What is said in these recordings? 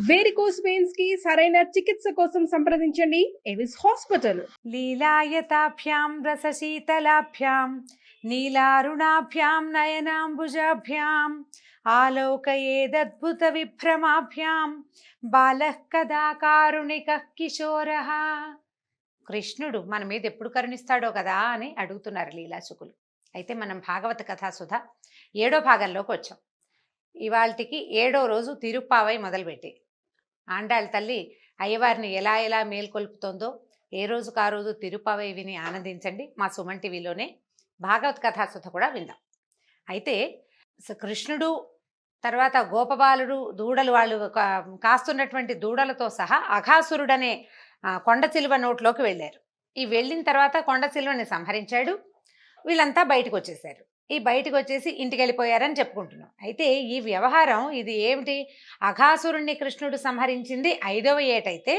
Varicose veins కి సరైన చికిత్స కోసం సంప్రదించండి ఎవిస్ హాస్పిటల్. లీలాయతాభ్యాం రసశీతలాభ్యాం నీలారుణాభ్యాం నయనాంబుజాభ్యాం ఆలోకయేదద్భుత విభ్రమాభ్యాం బాలః కదా కారుణికః కిశోరః. కృష్ణుడు మన మీద ఎప్పుడు కరుణిస్తాడో కదా అని అడుగుతున్నారు లీలాసుకులు. అయితే మనం భాగవత కథాసుధ 7వ భాగంలోకి వచ్చాం. ఇవాళకి 7వ రోజు తిరుప్పావై మొదలుపెట్టి ఆండాళ్ళ తల్లి అయ్యవారిని ఎలా ఎలా మేల్కొల్పుతోందో ఏ రోజుకు ఆ రోజు తిరుప్పావై విని ఆనందించండి. మా సుమన్ టీవీలోనే భాగవత కథాసుధ కూడా విందాం. అయితే కృష్ణుడు తర్వాత గోపబాలుడు దూడలు వాళ్ళు కాస్తున్నటువంటి దూడలతో సహా అఘాసురుడనే కొండ చిలువ నోట్లోకి వెళ్ళారు. ఈ వెళ్ళిన తర్వాత కొండ చిలువని సంహరించాడు. వీళ్ళంతా బయటకు వచ్చేసారు. ఈ బయటకు వచ్చేసి ఇంటికి వెళ్ళిపోయారని చెప్పుకుంటున్నాం. అయితే ఈ వ్యవహారం ఇది ఏమిటి? అఘాసురుణ్ణి కృష్ణుడు సంహరించింది 5వ ఏటైతే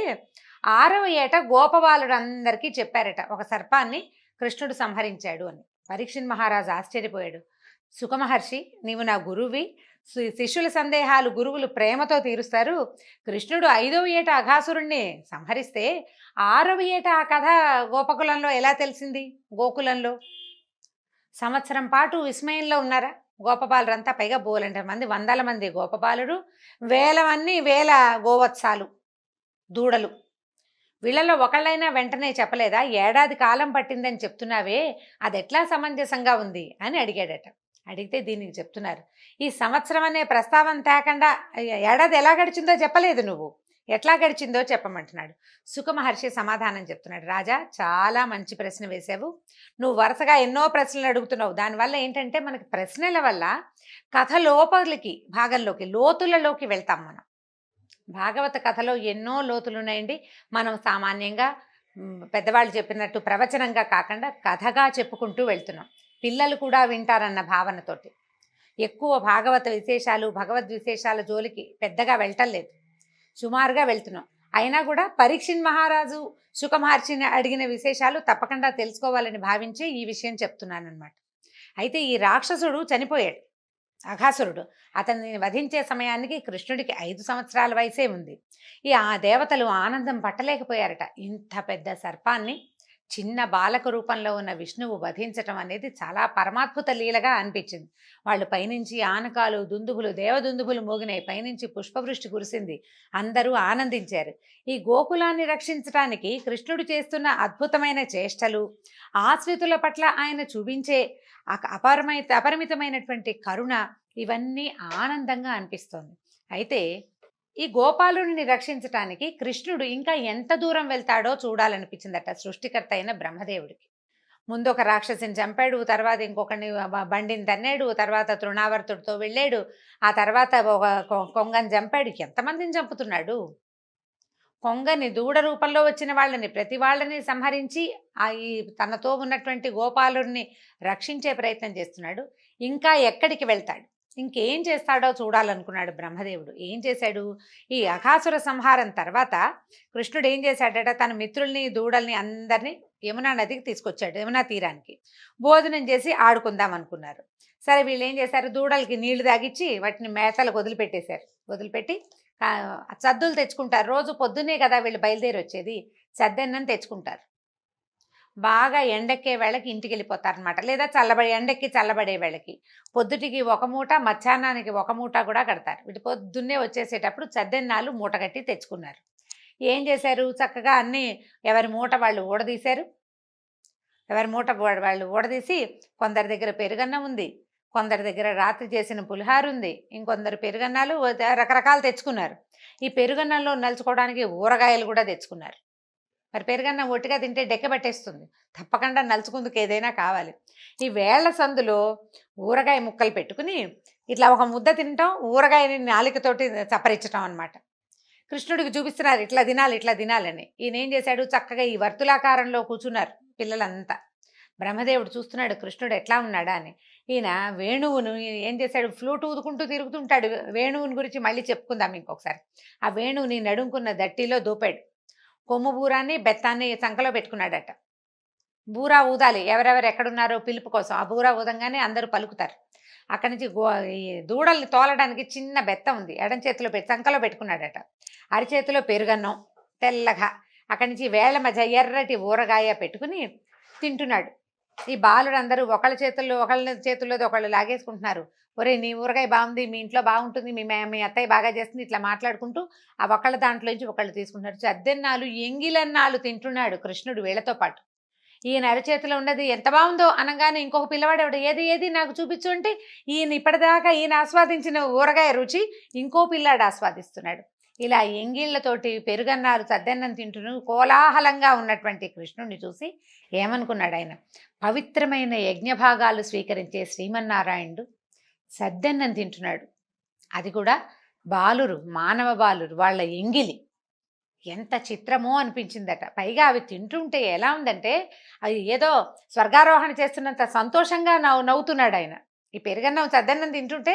6వ ఏట గోపబాలుడందరికీ చెప్పారట ఒక సర్పాన్ని కృష్ణుడు సంహరించాడు అని. పరీక్షిత్ మహారాజు ఆశ్చర్యపోయాడు. సుఖమహర్షి, నీవు నా గురువి, శిష్యుల సందేహాలు గురువులు ప్రేమతో తీరుస్తారు. కృష్ణుడు 5వ ఏట అఘాసురుణ్ణి సంహరిస్తే 6వ ఏట ఆ కథ గోపకులంలో ఎలా తెలిసింది? గోకులంలో సంవత్సరం పాటు విస్మయంలో ఉన్నారా గోపబాలురంతా? పైగా బోలంటే మంది, వందల మంది గోపబాలుడు, వేల గోవత్సాలు దూడలు. వీళ్ళలో ఒకళ్ళైనా వెంటనే చెప్పలేదా? ఏడాది కాలం పట్టిందని చెప్తున్నావే, అది ఎట్లా సమంజసంగా ఉంది అని అడిగాడట. అడిగితే దీనికి చెప్తున్నారు, ఈ సంవత్సరం అనే ప్రస్తావన తేకుండా ఏడాది ఎలా గడిచిందో చెప్పలేదు, నువ్వు ఎట్లా గడిచిందో చెప్పమంటున్నాడు. సుఖమహర్షి సమాధానం చెప్తున్నాడు. రాజా, చాలా మంచి ప్రశ్న వేసావు. నువ్వు వరుసగా ఎన్నో ప్రశ్నలు అడుగుతున్నావు. దానివల్ల ఏంటంటే మనకి ప్రశ్నల వల్ల కథ లోపలికి భాగంలోకి లోతులలోకి వెళ్తాం. మనం భాగవత కథలో ఎన్నో లోతులు ఉన్నాయండి. మనం సామాన్యంగా పెద్దవాళ్ళు చెప్పినట్టు ప్రవచనంగా కాకుండా కథగా చెప్పుకుంటూ వెళ్తున్నాం. పిల్లలు కూడా వింటారన్న భావనతోటి ఎక్కువ భాగవత విశేషాలు భగవద్ విశేషాల జోలికి పెద్దగా వెళ్ళటం లేదు, సుమారుగా వెళ్తున్నాం. అయినా కూడా పరీక్షిత్ మహారాజు సుఖమహర్షిని అడిగిన విశేషాలు తప్పకుండా తెలుసుకోవాలని భావించి ఈ విషయం చెప్తున్నాను అనమాట. అయితే ఈ రాక్షసుడు చనిపోయాడు, అఘాసురుడు. అతన్ని వధించే సమయానికి కృష్ణుడికి 5 సంవత్సరాల వయసే ఉంది. ఆ దేవతలు ఆనందం పట్టలేకపోయారట. ఇంత పెద్ద సర్పాన్ని చిన్న బాలక రూపంలో ఉన్న విష్ణువు వధించటం అనేది చాలా పరమాద్భుత లీలగా అనిపించింది. వాళ్ళు పైనుంచి ఆనకాలు దుందుబులు దేవదుందుబులు మోగినాయి, పైనుంచి పుష్పవృష్టి కురిసింది, అందరూ ఆనందించారు. ఈ గోకులాన్ని రక్షించడానికి కృష్ణుడు చేస్తున్న అద్భుతమైన చేష్టలు, ఆశ్రితుల పట్ల ఆయన చూపించే అపరిమితమైనటువంటి కరుణ, ఇవన్నీ ఆనందంగా అనిపిస్తోంది. అయితే ఈ గోపాలుడిని రక్షించటానికి కృష్ణుడు ఇంకా ఎంత దూరం వెళ్తాడో చూడాలనిపించిందట సృష్టికర్త అయిన బ్రహ్మదేవుడికి. ముందు ఒక రాక్షసిని చంపాడు, తర్వాత ఇంకొకరిని బండిని తన్నాడు, తర్వాత తృణావర్తుడితో వెళ్ళాడు, ఆ తర్వాత ఒక కొంగని చంపాడు. ఎంతమందిని చంపుతున్నాడు? కొంగని దూడ రూపంలో వచ్చిన వాళ్ళని ప్రతి వాళ్ళని సంహరించి ఈ తనతో ఉన్నటువంటి గోపాలుడిని రక్షించే ప్రయత్నం చేస్తున్నాడు. ఇంకా ఎక్కడికి వెళ్తాడు, ఇంకేం చేస్తాడో చూడాలనుకున్నాడు బ్రహ్మదేవుడు. ఏం చేశాడు? ఈ అఘాసుర సంహారం తర్వాత కృష్ణుడు ఏం చేశాడట, తన మిత్రుల్ని దూడల్ని అందరినీ యమునా నదికి తీసుకొచ్చాడు. యమునా తీరానికి భోజనం చేసి ఆడుకుందాం అనుకున్నారు. సరే, వీళ్ళు ఏం చేశారు, దూడలకి నీళ్లు తాగిచ్చి వాటిని మేతలకు వదిలిపెట్టేశారు. వదిలిపెట్టి సద్దులు తెచ్చుకుంటారు. రోజు పొద్దున్నే కదా వీళ్ళు బయలుదేరి వచ్చేది, సద్దన్నం తెచ్చుకుంటారు. బాగా ఎండెక్కే వేళకి ఇంటికి వెళ్ళిపోతారనమాట. లేదా ఎండెక్కి చల్లబడే వేళకి పొద్దుటికి ఒక మూట, మధ్యాహ్నానికి ఒక మూట కూడా కడతారు. వీటి పొద్దున్నే వచ్చేసేటప్పుడు చద్దెన్నాలు మూట కట్టి తెచ్చుకున్నారు. ఏం చేశారు, చక్కగా అన్నీ ఎవరి మూట వాళ్ళు ఊడదీశారు. ఎవరి మూట వాళ్ళు ఊడదీసి కొందరి దగ్గర పెరుగన్నం ఉంది, కొందరి దగ్గర రాత్రి చేసిన పులిహార ఉంది, ఇంకొందరు పెరుగన్నాలు రకరకాలు తెచ్చుకున్నారు. ఈ పెరుగన్నంలో నలుచుకోవడానికి ఊరగాయలు కూడా తెచ్చుకున్నారు. మరి పెరుగన్నం ఒట్టిగా తింటే డెక్కబట్టేస్తుంది, తప్పకుండా నలుచుకుందుకు ఏదైనా కావాలి. ఈ వేళ్ల సందులో ఊరగాయ ముక్కలు పెట్టుకుని ఇట్లా ఒక ముద్ద తినటం, ఊరగాయని నాలికతోటి చప్పరించటం అనమాట. కృష్ణుడికి చూపిస్తున్నారు ఇట్లా తినాలి, ఇట్లా తినాలని. ఈయన ఏం చేశాడు, చక్కగా ఈ వర్తులాకారంలో కూర్చున్నారు పిల్లలంతా. బ్రహ్మదేవుడు చూస్తున్నాడు కృష్ణుడు ఎట్లా ఉన్నాడా అని. ఈయన వేణువును ఏం చేశాడు, ఫ్లూట్ ఊదుకుంటూ తిరుగుతుంటాడు. వేణువుని గురించి మళ్ళీ చెప్పుకుందాం ఇంకొకసారి. ఆ వేణువుని నడుముకున్న దట్టిలో దూపాడు. కొమ్ము బూరాన్ని బెత్తాన్ని సంకలో పెట్టుకున్నాడట. బూరా ఊదాలి, ఎవరెవరు ఎక్కడున్నారో పిలుపు కోసం. ఆ బూరా ఊదంగానే అందరూ పలుకుతారు. అక్కడి నుంచి ఈ దూడల్ని తోలడానికి చిన్న బెత్త ఉంది, ఎడం చేతిలో పెట్టి సంకలో పెట్టుకున్నాడట. అరిచేతిలో పెరుగన్నం తెల్లగా, అక్కడి నుంచి వేళ్ల మధ్య ఎర్రటి ఊరగాయ పెట్టుకుని తింటున్నాడు. ఈ బాలుడందరూ ఒకళ్ళ చేతుల్లోది ఒకళ్ళు లాగేసుకుంటున్నారు. ఒరే నీ ఊరగాయ బాగుంది, మీ ఇంట్లో బాగుంటుంది, మీ అత్తయ్య బాగా చేస్తుంది, ఇట్లా మాట్లాడుకుంటూ ఆ ఒకళ్ళ దాంట్లోంచి ఒకళ్ళు తీసుకుంటున్నారు. చద్దెన్నాలు ఎంగిలన్నాలు తింటున్నాడు కృష్ణుడు వీళ్ళతో పాటు. ఈయన అరచేతిలో ఉన్నది ఎంత బాగుందో అనగానే ఇంకొక పిల్లవాడు ఎవడు ఏది ఏది నాకు చూపించు అంటే ఈయన ఇప్పటిదాకా ఈయన ఆస్వాదించిన ఊరగాయ రుచి ఇంకో పిల్లాడు ఆస్వాదిస్తున్నాడు. ఇలా ఎంగిళ్లతోటి పెరుగన్నారు చద్దన్నం తింటును కోలాహలంగా ఉన్నటువంటి కృష్ణుడిని చూసి ఏమనుకున్నాడు ఆయన, పవిత్రమైన యజ్ఞభాగాలు స్వీకరించే శ్రీమన్నారాయణుడు సద్దన్నం తింటున్నాడు, అది కూడా బాలురు, మానవ బాలురు, వాళ్ళ ఎంగిలి. ఎంత చిత్రమో అనిపించిందట. పైగా అవి తింటుంటే ఎలా ఉందంటే అవి ఏదో స్వర్గారోహణ చేస్తున్నంత సంతోషంగా నవ్వుతున్నాడు ఆయన. ఈ పెరుగన్నం చద్దన్నం తింటుంటే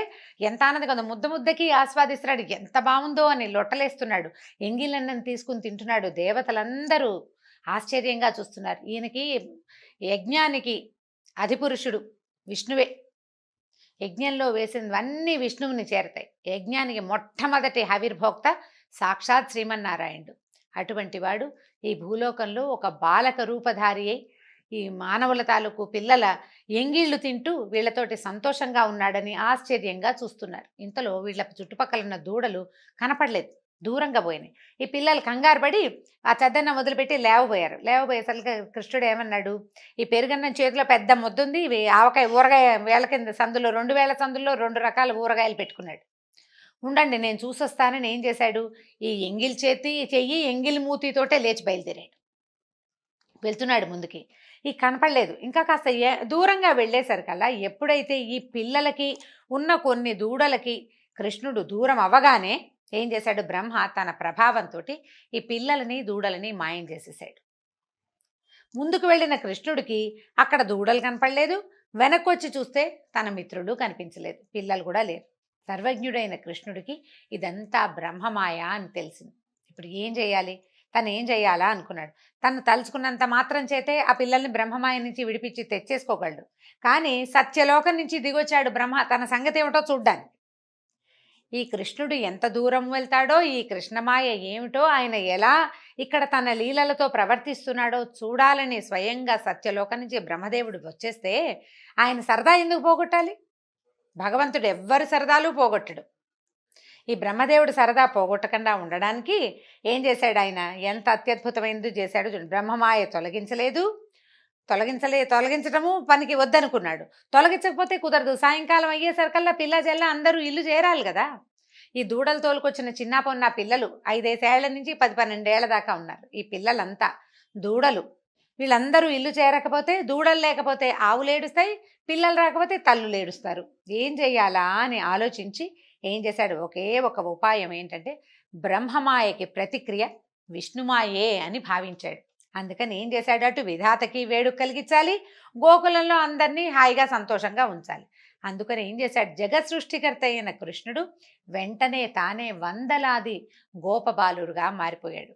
ఎంత ఆనందంగా ఉందో, ముద్ద ముద్దకి ఆస్వాదిస్తున్నాడు, ఎంత బాగుందో అని లొట్టలేస్తున్నాడు. ఎంగిలన్నం తీసుకుని తింటున్నాడు. దేవతలందరూ ఆశ్చర్యంగా చూస్తున్నారు. ఈయనకి యజ్ఞానికి అధిపురుషుడు విష్ణువే. యజ్ఞంలో వేసినవన్నీ విష్ణువుని చేరతాయి. యజ్ఞానికి మొట్టమొదటి ఆవిర్భోక్త సాక్షాత్ శ్రీమన్నారాయణుడు. అటువంటి వాడు ఈ భూలోకంలో ఒక బాలక రూపధారి అయి ఈ మానవుల తాలూకు పిల్లల ఎంగిళ్ళు తింటూ వీళ్ళతోటి సంతోషంగా ఉన్నాడని ఆశ్చర్యంగా చూస్తున్నారు. ఇంతలో వీళ్ళ చుట్టుపక్కల ఉన్న దూడలు కనపడలేదు, దూరంగా పోయినాయి. ఈ పిల్లలు కంగారు పడి ఆ చద్దన్నం వదిలిపెట్టి లేవబోయేసరికి కృష్ణుడు ఏమన్నాడు, ఈ పెరుగన్నం చేతిలో పెద్ద ముద్దుంది, ఇవి ఆవకాయ ఊరగాయ వేళ కింద సందులో 2 వేల సందుల్లో 2 రకాల ఊరగాయలు పెట్టుకున్నాడు. ఉండండి నేను చూసొస్తానని ఏం చేశాడు, ఈ ఎంగిల్ చెయ్యి ఎంగిల్ మూతితోటే లేచి బయలుదేరాడు. వెళ్తున్నాడు ముందుకి. ఈ కనపడలేదు. ఇంకా కాస్త దూరంగా వెళ్ళేసరికల్లా ఎప్పుడైతే ఈ పిల్లలకి ఉన్న కొన్ని దూడలకి కృష్ణుడు దూరం అవ్వగానే ఏం చేశాడు, బ్రహ్మ తన ప్రభావంతో ఈ పిల్లలని దూడలని మాయం చేసేసాడు. ముందుకు వెళ్ళిన కృష్ణుడికి అక్కడ దూడలు కనపడలేదు, వెనక్కొచ్చి చూస్తే తన మిత్రుడు కనిపించలేదు, పిల్లలు కూడా లేరు. సర్వజ్ఞుడైన కృష్ణుడికి ఇదంతా బ్రహ్మమాయ అని తెలిసింది. ఇప్పుడు ఏం చేయాలి, తను ఏం చేయాలా అనుకున్నాడు. తను తలుచుకున్నంత మాత్రం చేతే ఆ పిల్లల్ని బ్రహ్మమాయ నుంచి విడిపించి తెచ్చేసుకోగలడు. కానీ సత్యలోకం నుంచి దిగొచ్చాడు బ్రహ్మ తన సంగతి ఏమిటో చూడ్డానికి. ఈ కృష్ణుడు ఎంత దూరం వెళ్తాడో, ఈ కృష్ణమాయ ఏమిటో, ఆయన ఎలా ఇక్కడ తన లీలలతో ప్రవర్తిస్తున్నాడో చూడాలని స్వయంగా సత్యలోకం నుంచి బ్రహ్మదేవుడు వచ్చేస్తే ఆయన సరదా ఎందుకు పోగొట్టాలి? భగవంతుడు ఎవ్వరి సరదాలు పోగొట్టడు. ఈ బ్రహ్మదేవుడు సరదా పోగొట్టకుండా ఉండడానికి ఏం చేశాడు, ఆయన ఎంత అత్యద్భుతమైనది చేశాడు చూడండి. బ్రహ్మమాయ తొలగించటము పనికి వద్దనుకున్నాడు. తొలగించకపోతే కుదరదు. సాయంకాలం అయ్యేసరికల్లా పిల్ల జల్ల అందరూ ఇల్లు చేరాలి కదా. ఈ దూడలు తోలుకొచ్చిన చిన్న పొన్న పిల్లలు 5-5 ఏళ్ల నుంచి 10-12 ఏళ్ల దాకా ఉన్నారు. ఈ పిల్లలంతా దూడలు, వీళ్ళందరూ ఇల్లు చేరకపోతే, దూడలు లేకపోతే ఆవులు ఏడుస్తాయి, పిల్లలు రాకపోతే తల్లులు ఏడుస్తారు. ఏం చెయ్యాలా అని ఆలోచించి ఏం చేశాడు, ఒకే ఒక ఉపాయం ఏంటంటే బ్రహ్మమాయకి ప్రతిక్రియ విష్ణుమాయే అని భావించాడు. అందుకని ఏం చేశాడు, అటు విధాతకి వేడుక కలిగించాలి, గోకులంలో అందరినీ హాయిగా సంతోషంగా ఉంచాలి. అందుకని ఏం చేశాడు, జగత్ సృష్టికర్త అయిన కృష్ణుడు వెంటనే తానే వందలాది గోపబాలురుగా మారిపోయాడు.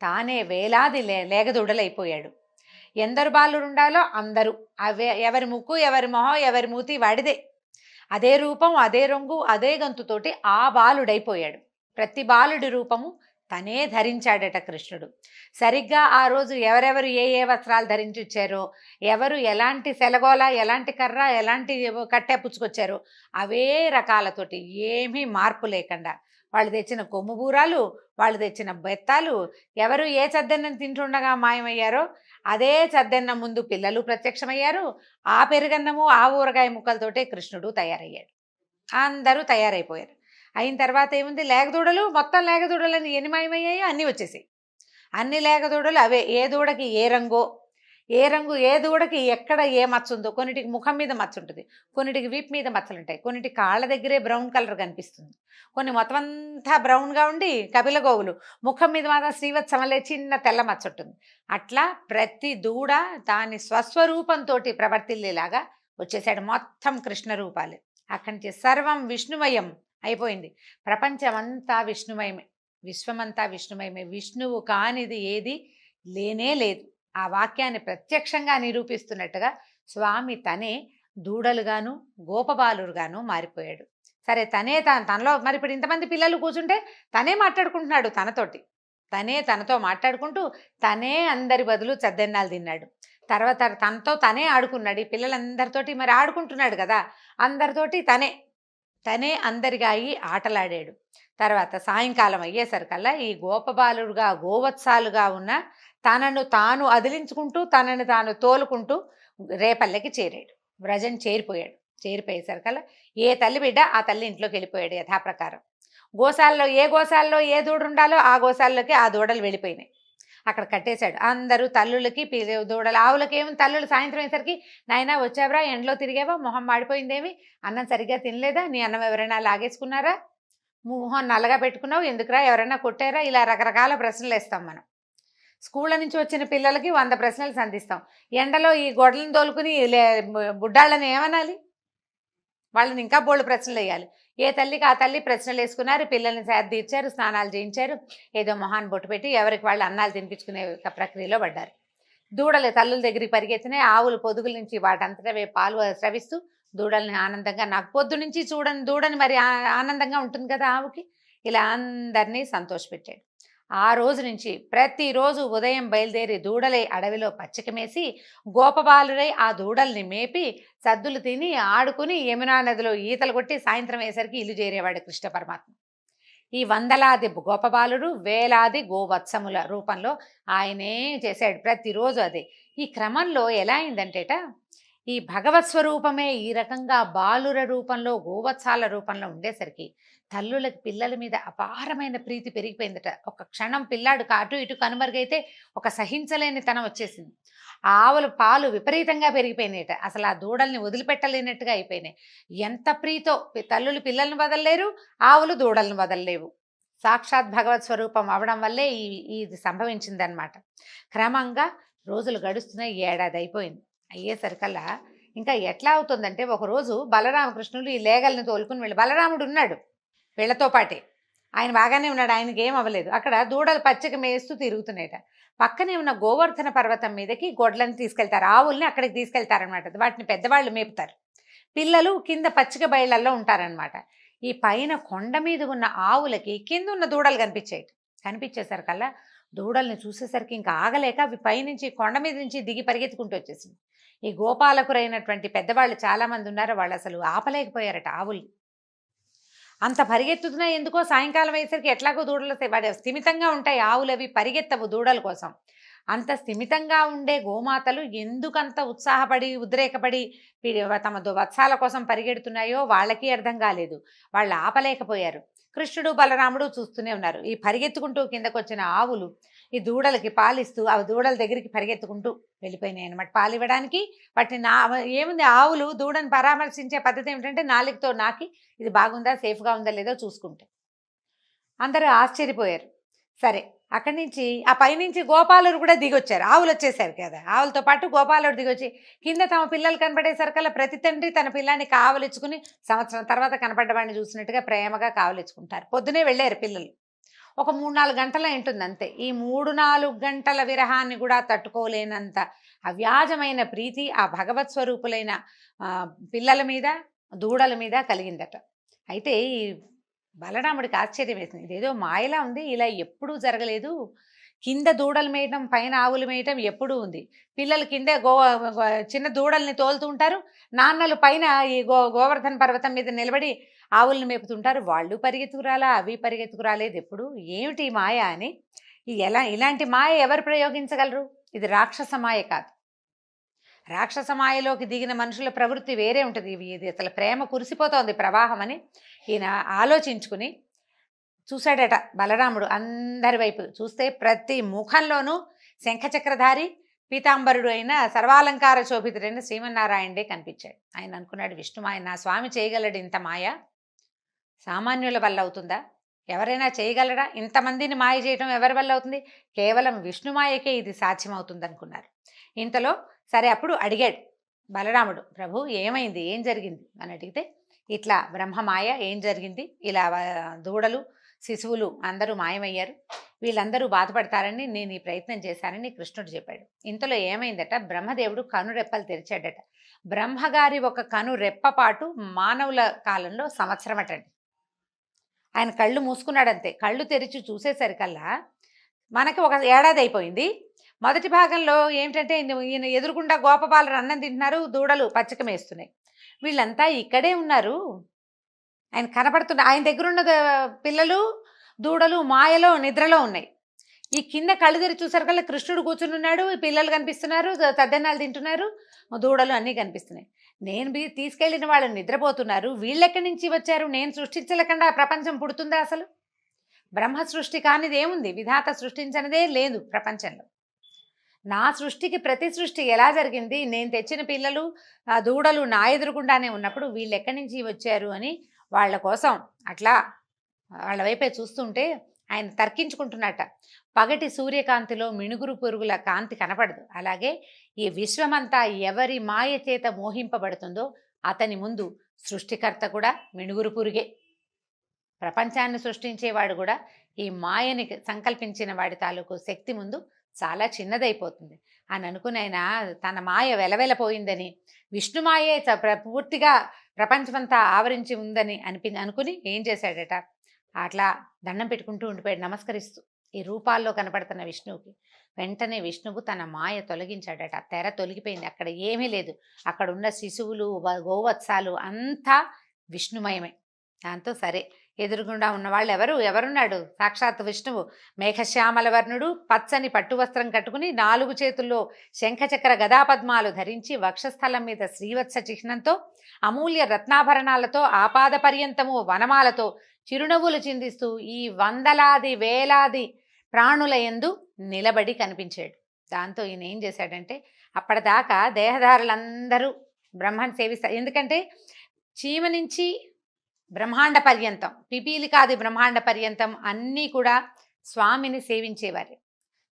తానే వేలాది లేగదూడలైపోయాడు. ఎందరు బాలురు ఉండాలో అందరూ, ఎవరి ముక్కు ఎవరి మొహం ఎవరి మూతి వాడిదే, అదే రూపం అదే రంగు అదే గంతుతోటి ఆ బాలుడైపోయాడు. ప్రతి బాలుడి రూపము తనే ధరించాడట కృష్ణుడు. సరిగ్గా ఆ రోజు ఎవరెవరు ఏ ఏ వస్త్రాలు ధరించి వచ్చారో, ఎవరు ఎలాంటి సెలగోల ఎలాంటి కర్ర ఎలాంటి కట్టె పుచ్చుకొచ్చారో అవే రకాలతోటి ఏమీ మార్పు లేకుండా వాళ్ళు తెచ్చిన కొమ్ము బూరాలు, వాళ్ళు తెచ్చిన బెత్తాలు, ఎవరు ఏ చద్దన్నం తింటుండగా మాయమయ్యారో అదే చద్దన్నం ముందు పిల్లలు ప్రత్యక్షమయ్యారు. ఆ పెరుగన్నము ఆ ఊరగాయ ముక్కలతోటే కృష్ణుడు తయారయ్యాడు. అందరూ తయారైపోయారు. అయిన తర్వాత ఏముంది, లేగదూడలు, మొత్తం లేగదూడలని ఎన్ని మాయమయ్యాయో అన్నీ వచ్చేసాయి. అన్ని లేగదూడలు అవే. ఏ దూడకి ఏ రంగో, ఏ దూడకి ఎక్కడ ఏ మచ్చ ఉందో, కొన్నిటికి ముఖం మీద మచ్చ ఉంటుంది, కొన్నిటికి వీపు మీద మచ్చలు ఉంటాయి, కొన్నిటికి కాళ్ళ దగ్గరే బ్రౌన్ కలర్ కనిపిస్తుంది, కొన్ని మొత్తం అంతా బ్రౌన్గా ఉండి కపిల గోవులు, ముఖం మీద మాత్రం శ్రీవత్సమలే చిన్న తెల్ల మచ్చ ఉంటుంది. అట్లా ప్రతి దూడ దాని స్వస్వరూపంతో ప్రవర్తిల్లేలాగా వచ్చేసాడు. మొత్తం కృష్ణ రూపాలే. అక్కడి నుంచి సర్వం విష్ణుమయం అయిపోయింది. ప్రపంచమంతా విష్ణుమయమే, విశ్వమంతా విష్ణుమయమే. విష్ణువు కానిది ఏది లేనే లేదు. ఆ వాక్యాన్ని ప్రత్యక్షంగా నిరూపిస్తున్నట్టుగా స్వామి తనే దూడలుగాను గోపబాలురుగాను మారిపోయాడు. సరే తనలో మరి ఇప్పుడు ఇంతమంది పిల్లలు కూర్చుంటే తనే మాట్లాడుకుంటున్నాడు తనతోటి. తనతో మాట్లాడుకుంటూ తనే అందరి బదులు చద్దన్నాలు తిన్నాడు. తర్వాత తనతో తనే ఆడుకున్నాడు. ఈ పిల్లలందరితోటి మరి ఆడుకుంటున్నాడు కదా, అందరితోటి తనే అందరిగా అయి ఆటలాడాడు. తర్వాత సాయంకాలం అయ్యేసరికల్లా ఈ గోపబాలుడుగా గోవత్సాలుగా ఉన్న తనను తాను అదిలించుకుంటూ తనను తాను తోలుకుంటూ రేపల్లెకి చేరాడు. వ్రజం చేరిపోయాడు. చేరిపోయేసరికల్లా ఏ తల్లి బిడ్డ ఆ తల్లి ఇంట్లోకి వెళ్ళిపోయాడు యథాప్రకారం. ఏ గోశాలలో ఏ దూడ ఉండాలో ఆ గోశాలలోకి ఆ దూడలు వెళ్ళిపోయినాయి. అక్కడ కట్టేశాడు. అందరూ తల్లులకి దూడలు ఆవులకి ఏమి తల్లులు సాయంత్రం అయ్యేసరికి, నాయనా వచ్చావరా, ఎండలో తిరిగావా, మొహం మాడిపోయిందేమి, అన్నం సరిగ్గా తినలేదా, నీ అన్నం ఎవరైనా లాగేసుకున్నారా, మొహం నల్లగా పెట్టుకున్నావు ఎందుకురా, ఎవరైనా కొట్టారా, ఇలా రకరకాల ప్రశ్నలు వేస్తాం మనం. స్కూళ్ళ నుంచి వచ్చిన పిల్లలకి 100 ప్రశ్నలు సంధిస్తాం. ఎండలో ఈ గొడ్లను తోలుకుని బుడ్డాళ్ళని ఏమనాలి, వాళ్ళని ఇంకా బోల్డ్ ప్రశ్నలు వేయాలి. ఏ తల్లికి ఆ తల్లి ప్రశ్నలు వేసుకున్నారు. పిల్లల్ని తీర్చారు, స్నానాలు చేయించారు, ఏదో మొహాన్ని బొట్టు పెట్టి ఎవరికి వాళ్ళు అన్నాలు తినిపించుకునే ప్రక్రియలో పడ్డారు. దూడలు తల్లుల దగ్గరికి పరిగెత్తినాయి. ఆవులు పొదుగుల నుంచి వాటంతటా పాలు స్రవిస్తూ దూడల్ని ఆనందంగా, నాకు పొద్దు నుంచి చూడని దూడని మరి ఆనందంగా ఉంటుంది కదా ఆవుకి, ఇలా అందరినీ సంతోషపెట్టాడు. ఆ రోజు నుంచి ప్రతిరోజు ఉదయం బయలుదేరి దూడలై అడవిలో పచ్చికమేసి గోపబాలురై ఆ దూడల్ని మేపి సద్దులు తిని ఆడుకుని యమునా నదిలో ఈతలు కొట్టి సాయంత్రం అయ్యేసరికి ఇల్లు చేరేవాడు కృష్ణ పరమాత్మ. ఈ వందలాది గోపబాలుడు వేలాది గోవత్సముల రూపంలో ఆయనే చేశాడు ప్రతిరోజు. అదే ఈ క్రమంలో ఎలా అయిందంటేట, ఈ భగవత్ స్వరూపమే ఈ రకంగా బాలుర రూపంలో గోవత్సాల రూపంలో ఉండేసరికి తల్లులకి పిల్లల మీద అపారమైన ప్రీతి పెరిగిపోయిందట. ఒక క్షణం పిల్లాడు అటు ఇటు కనుమరుగైతే ఒక సహించలేని తనం వచ్చేసింది. ఆవుల పాలు విపరీతంగా పెరిగిపోయినాయట. అసలు ఆ దూడల్ని వదిలిపెట్టలేనట్టుగా అయిపోయినాయి. ఎంత ప్రీతో తల్లులు పిల్లల్ని వదలలేరు, ఆవులు దూడల్ని వదలలేవు. సాక్షాత్ భగవత్ స్వరూపం అవడం వల్లే ఇది సంభవించిందనమాట. క్రమంగా రోజులు గడుస్తున్నాయి. 1 ఏడాది అయిపోయింది. అయ్యేసరికల్లా ఇంకా ఎట్లా అవుతుందంటే, ఒకరోజు బలరామకృష్ణులు ఈ లేగల్ని తోలుకుని బలరాముడు ఉన్నాడు వీళ్ళతో పాటే, ఆయన బాగానే ఉన్నాడు, ఆయనకి ఏం అవ్వలేదు. అక్కడ దూడలు పచ్చిక మేస్తూ తిరుగుతున్నాయట. పక్కనే ఉన్న గోవర్ధన పర్వతం మీదకి గొడ్లను తీసుకెళ్తారు, ఆవుల్ని అక్కడికి తీసుకెళ్తారనమాట. వాటిని పెద్దవాళ్ళు మేపుతారు, పిల్లలు కింద పచ్చిక బయళ్ళల్లో ఉంటారనమాట. ఈ పైన కొండ మీద ఉన్న ఆవులకి కింద ఉన్న దూడలు కనిపించేసరికల్లా దూడల్ని చూసేసరికి ఇంకా ఆగలేక అవి పైనుంచి కొండ మీద నుంచి దిగి పరిగెత్తుకుంటూ వచ్చేసింది. ఈ గోపాలకురైనటువంటి పెద్దవాళ్ళు చాలామంది ఉన్నారు, వాళ్ళు అసలు ఆపలేకపోయారట ఆవుల్ని. అంత పరిగెత్తుతున్నా ఎందుకో సాయంకాలం అయ్యేసరికి ఎట్లాగో దూడలు స్థిమితంగా ఉంటాయి, ఆవులు అవి పరిగెత్తవు దూడల కోసం. అంత స్థిమితంగా ఉండే గోమాతలు ఎందుకంత ఉత్సాహపడి ఉద్రేకపడి తమ వత్సాల కోసం పరిగెడుతున్నాయో వాళ్ళకి అర్థం కాలేదు. వాళ్ళు ఆపలేకపోయారు. కృష్ణుడు బలరాముడు చూస్తూనే ఉన్నారు. ఈ పరిగెత్తుకుంటూ కిందకు వచ్చిన ఆవులు ఈ దూడలకి పాలిస్తూ ఆ దూడల దగ్గరికి పరిగెత్తుకుంటూ వెళ్ళిపోయినాయి అనమాట పాలు ఇవ్వడానికి. వాటిని ఏముంది, ఆవులు దూడని పరామర్శించే పద్ధతి ఏమిటంటే నాలుగుతో నాకి ఇది బాగుందా, సేఫ్గా ఉందా లేదో చూసుకుంటే. అందరూ ఆశ్చర్యపోయారు. సరే, అక్కడి నుంచి ఆ పైనుంచి గోపాలుడు కూడా దిగొచ్చారు. ఆవులు వచ్చేసారు కదా, ఆవులతో పాటు గోపాలుడు దిగొచ్చి కింద తమ పిల్లలు కనపడేసరికల్లా ప్రతి తండ్రి తన పిల్లాన్ని కావలిచ్చుకుని సంవత్సరం తర్వాత కనపడ్డవాడిని చూసినట్టుగా ప్రేమగా కావలిచ్చుకుంటారు. పొద్దునే వెళ్ళారు పిల్లలు. ఒక 3-4 గంటల ఉంటుంది అంతే. ఈ 3-4 గంటల విరహాన్ని కూడా తట్టుకోలేనంత అవ్యాజమైన ప్రీతి ఆ భగవత్ స్వరూపులైన పిల్లల మీద దూడల మీద కలిగిందట. అయితే ఈ బలరాముడికి ఆశ్చర్యం వేసింది, ఇదేదో మాయలా ఉంది, ఇలా ఎప్పుడూ జరగలేదు. కింద దూడలు మేయటం పైన ఆవులు మేయటం ఎప్పుడూ ఉంది. పిల్లలు కింద చిన్న దూడల్ని తోలుతూ ఉంటారు, నాన్నలు పైన ఈ గోవర్ధన పర్వతం మీద నిలబడి ఆవుల్ని మేపుతుంటారు. వాళ్ళు పరిగెత్తుకురాలా, అవి పరిగెత్తుకురాలేదు ఎప్పుడు, ఏమిటి మాయ అని. ఇలాంటి మాయ ఎవరు ప్రయోగించగలరు? ఇది రాక్షస మాయ కాదు. రాక్షస మాయలోకి దిగిన మనుషుల ప్రవృత్తి వేరే ఉంటుంది. ఇది అసలు ప్రేమ కురిసిపోతోంది ప్రవాహం అని ఈయన ఆలోచించుకుని చూశాడట. బలరాముడు అందరి వైపు చూస్తే ప్రతి ముఖంలోనూ శంఖచక్రధారి పీతాంబరుడు అయిన సర్వాలంకార శోభితుడైన శ్రీమన్నారాయణుడే కనిపించాడు. ఆయన అనుకున్నాడు, విష్ణుమాయ నా స్వామి చేయగలడు ఇంత మాయ, సామాన్యుల వల్ల అవుతుందా? ఎవరైనా చేయగలరా? ఇంతమందిని మాయ చేయటం ఎవరి వల్ల అవుతుంది? కేవలం విష్ణుమాయకే ఇది సాధ్యమవుతుంది అనుకున్నారు. ఇంతలో సరే, అప్పుడు అడిగాడు బలరాముడు, ప్రభు ఏమైంది, ఏం జరిగింది అని అడిగితే, ఇట్లా బ్రహ్మమాయ ఏం జరిగింది, ఇలా దూడలు శిశువులు అందరూ మాయమయ్యారు, వీళ్ళందరూ బాధపడతారని నేను ఈ ప్రయత్నం చేశానని కృష్ణుడు చెప్పాడు. ఇంతలో ఏమైందట, బ్రహ్మదేవుడు కనురెప్పలు తెరిచాడట. బ్రహ్మగారి ఒక కను రెప్పపాటు మానవుల కాలంలో సంవత్సరం అటండి. ఆయన కళ్ళు మూసుకున్నాడంతే. కళ్ళు తెరిచి చూసేసరికల్లా మనకి ఒక ఏడాది అయిపోయింది. మొదటి భాగంలో ఏమిటంటే ఈయన ఎదురుగుండా గోపబాలురు అన్నం తింటున్నారు, దూడలు పచ్చిక మేస్తున్నాయి. వీళ్ళంతా ఇక్కడే ఉన్నారు, ఆయన కనపడుతున్న ఆయన దగ్గరున్న పిల్లలు దూడలు మాయలో నిద్రలో ఉన్నాయి. ఈ కింద కళ్ళు తెరిచి చూసరికల్లా కృష్ణుడు కూర్చుని ఉన్నాడు, పిల్లలు కనిపిస్తున్నారు, తద్దన్నాలు తింటున్నారు, దూడలు అన్నీ కనిపిస్తున్నాయి. నేను తీసుకెళ్ళిన వాళ్ళు నిద్రపోతున్నారు, వీళ్ళెక్కడి నుంచి వచ్చారు? నేను సృష్టించలేకుండా ప్రపంచం పుడుతుందా? అసలు బ్రహ్మ సృష్టి కానిది ఏముంది? విధాత సృష్టించనిదే లేదు ప్రపంచంలో. నా సృష్టికి ప్రతి సృష్టి ఎలా జరిగింది? నేను తెచ్చిన పిల్లలు దూడలు నా ఎదురుగుండానే ఉన్నప్పుడు వీళ్ళు ఎక్కడి నుంచి వచ్చారు అని వాళ్ళ కోసం అట్లా వాళ్ళ వైపే చూస్తుంటే ఆయన తర్కించుకుంటున్నట్ట. పగటి సూర్యకాంతిలో మిణుగురు పురుగుల కాంతి కనపడదు. అలాగే ఈ విశ్వమంతా ఎవరి మాయ చేత మోహింపబడుతుందో అతని ముందు సృష్టికర్త కూడా మిణుగురు పురుగే. ప్రపంచాన్ని సృష్టించేవాడు కూడా ఈ మాయని సంకల్పించిన వాడి తాలూకు శక్తి ముందు చాలా చిన్నదైపోతుంది అని అనుకుని ఆయన తన మాయ వెలవెలపోయిందని, విష్ణుమాయే పూర్తిగా ప్రపంచమంతా ఆవరించి ఉందని అనుకుని ఏం చేశాడట, అట్లా దండం పెట్టుకుంటూ ఉండిపోయాడు నమస్కరిస్తూ ఈ రూపాల్లో కనపడుతున్న విష్ణువుకి. వెంటనే విష్ణువు తన మాయ తొలగించాడట. తెర తొలగిపోయింది, అక్కడ ఏమీ లేదు. అక్కడ ఉన్న శిశువులు గోవత్సాలు అంతా విష్ణుమయమే. దాంతో సరే, ఎదురుగుండా ఉన్నవాళ్ళు ఎవరున్నాడు? సాక్షాత్ విష్ణువు. మేఘశ్యామల వర్ణుడు, పచ్చని పట్టు వస్త్రం కట్టుకుని 4 చేతుల్లో శంఖచక్ర గదాపద్మాలు ధరించి, వక్షస్థలం మీద శ్రీవత్స చిహ్నంతో, అమూల్య రత్నాభరణాలతో, ఆపాద పర్యంతము వనమాలతో చిరునవ్వులు చిందిస్తూ ఈ వందలాది వేలాది ప్రాణుల యందు నిలబడి కనిపించాడు. దాంతో ఈయన ఏం చేశాడంటే, అప్పటిదాకా దేహదారులందరూ బ్రహ్మని సేవిస్తారు. ఎందుకంటే చీమ నుంచి బ్రహ్మాండ పర్యంతం, పిపీలికాది బ్రహ్మాండ పర్యంతం అన్నీ కూడా స్వామిని సేవించేవారు.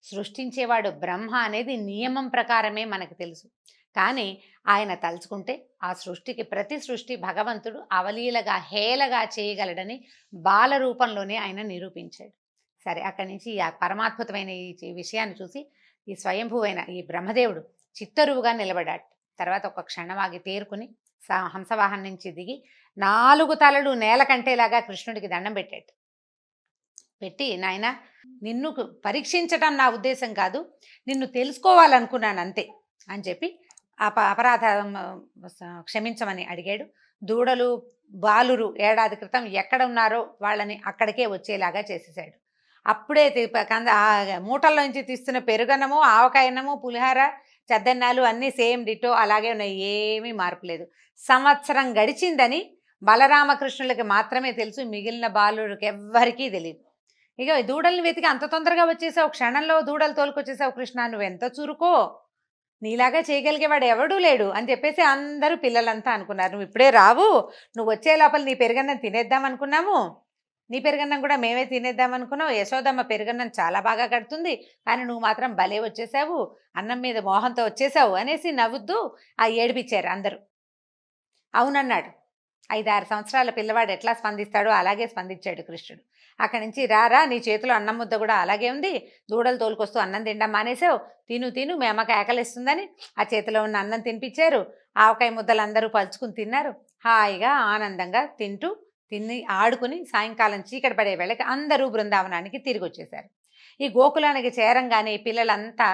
సృష్టించేవాడు బ్రహ్మ అనేది నియమం ప్రకారమే మనకు తెలుసు. కానీ ఆయన తలుచుకుంటే ఆ సృష్టికి ప్రతి సృష్టి భగవంతుడు అవలీలగా హేళగా చేయగలడని బాల రూపంలోనే ఆయన నిరూపించాడు. సరే, అక్కడి నుంచి ఆ పరమాద్భుతమైన ఈ విషయాన్ని చూసి ఈ స్వయంభువైన ఈ బ్రహ్మదేవుడు చిత్తరువుగా నిలబడ్డాడు. తర్వాత ఒక క్షణమాగి తేరుకుని హంసవాహనం నుంచి దిగి 4 తలలు నేల కంటేలాగా కృష్ణుడికి దండం పెట్టాడు. పెట్టి, నాయన నిన్ను పరీక్షించటం నా ఉద్దేశం కాదు, నిన్ను తెలుసుకోవాలనుకున్నాను అంతే అని చెప్పి అపరాధం క్షమించమని అడిగాడు. దూడలు బాలురు ఏడాది క్రితం ఎక్కడ ఉన్నారో వాళ్ళని అక్కడికే వచ్చేలాగా చేసేసాడు. అప్పుడే మూటల్లోంచి తీస్తున్న పెరుగన్నము, ఆవకాయన్నము, పులిహార, చద్దన్నాలు అన్నీ సేమ్ డిటో అలాగే ఉన్నాయి, ఏమీ మార్పు లేదు. సంవత్సరం గడిచిందని బలరామకృష్ణులకి మాత్రమే తెలుసు, మిగిలిన బాలుడికి ఎవ్వరికీ తెలియదు. ఇక దూడల్ని వెతికి అంత తొందరగా వచ్చేసావు, క్షణంలో దూడలు తోలుకొచ్చేసావు కృష్ణ, నువ్వెంత చురుకో, నీలాగా చేయగలిగేవాడు ఎవడూ లేడు అని చెప్పేసి అందరూ పిల్లలంతా అనుకున్నారు. నువ్వు ఇప్పుడే రావు, నువ్వు వచ్చే లోపల నీ పెరుగన్నం తినేద్దాం అనుకున్నాము, నీ పెరుగన్నం కూడా మేమే తినేద్దాం అనుకున్నావు, యశోదమ్మ పెరుగన్నం చాలా బాగా కడుతుంది, కానీ నువ్వు మాత్రం భలే వచ్చేసావు, అన్నం మీద మోహంతో వచ్చేసావు అనేసి నవ్వుద్దు ఏడిపించారు అందరూ. అవునన్నాడు. 5-6 సంవత్సరాల పిల్లవాడు ఎట్లా స్పందిస్తాడో అలాగే స్పందించాడు కృష్ణుడు. అక్కడి నుంచి రారా, నీ చేతిలో అన్నం ముద్ద కూడా అలాగే ఉంది, దూడలు తోలుకొస్తూ అన్నం తినడం మానేసావు, తిను మీ అమ్మకి ఆకలిస్తుందని ఆ చేతిలో ఉన్న అన్నం తినిపించారు. ఆవకాయ ముద్దలు అందరూ పలుచుకుని తిన్నారు. హాయిగా ఆనందంగా తిని ఆడుకుని సాయంకాలం చీకటి పడే వేళకి అందరూ బృందావనానికి తిరిగి వచ్చేశారు. ఈ గోకులానికి చేరంగానే పిల్లలంతా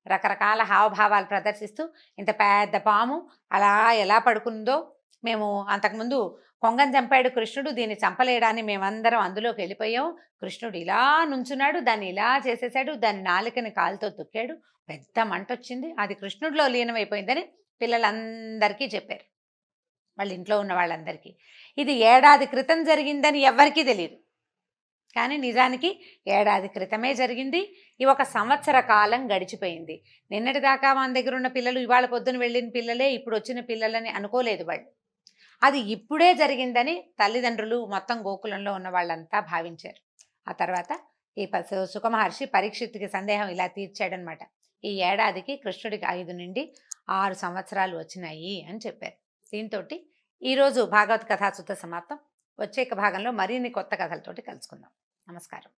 రకరకాల హావభావాలు ప్రదర్శిస్తూ, ఇంత పెద్ద పాము అలా ఎలా పడుకుందో, మేము అంతకుముందు కొంగని చంపాడు కృష్ణుడు, దీన్ని చంపలేడాన్ని మేమందరం అందులోకి వెళ్ళిపోయాం, కృష్ణుడు ఇలా నుంచున్నాడు, దాన్ని ఇలా చేసేసాడు, దాని నాలుకని కాలుతో తొక్కాడు, పెద్ద మంట వచ్చింది, అది కృష్ణుడిలో లీనమైపోయిందని పిల్లలందరికీ చెప్పారు, వాళ్ళ ఇంట్లో ఉన్న వాళ్ళందరికీ. ఇది ఏడాది క్రితం జరిగిందని ఎవ్వరికీ తెలియదు, కానీ నిజానికి ఏడాది క్రితమే జరిగింది. ఈ 1 సంవత్సర కాలం గడిచిపోయింది. నిన్నటిదాకా మన దగ్గర ఉన్న పిల్లలు ఇవాళ పొద్దున వెళ్ళిన పిల్లలే ఇప్పుడు వచ్చిన పిల్లలని అనుకోలేదు వాళ్ళు. అది ఇప్పుడే జరిగిందని తల్లిదండ్రులు మొత్తం గోకులంలో ఉన్న వాళ్ళంతా భావించారు. ఆ తర్వాత ఈ సుఖమహర్షి పరీక్షిత్తుకి సందేహం ఇలా తీర్చాడనమాట. ఈ ఏడాదికి కృష్ణుడికి 5 నుండి 6 సంవత్సరాలు వచ్చినాయి అని చెప్పారు. దీంతో ఈరోజు భాగవత కథాసుత సమాప్తం. వచ్చే భాగంలో మరిన్ని కొత్త కథలతోటి కలుసుకుందాం. నమస్కారం.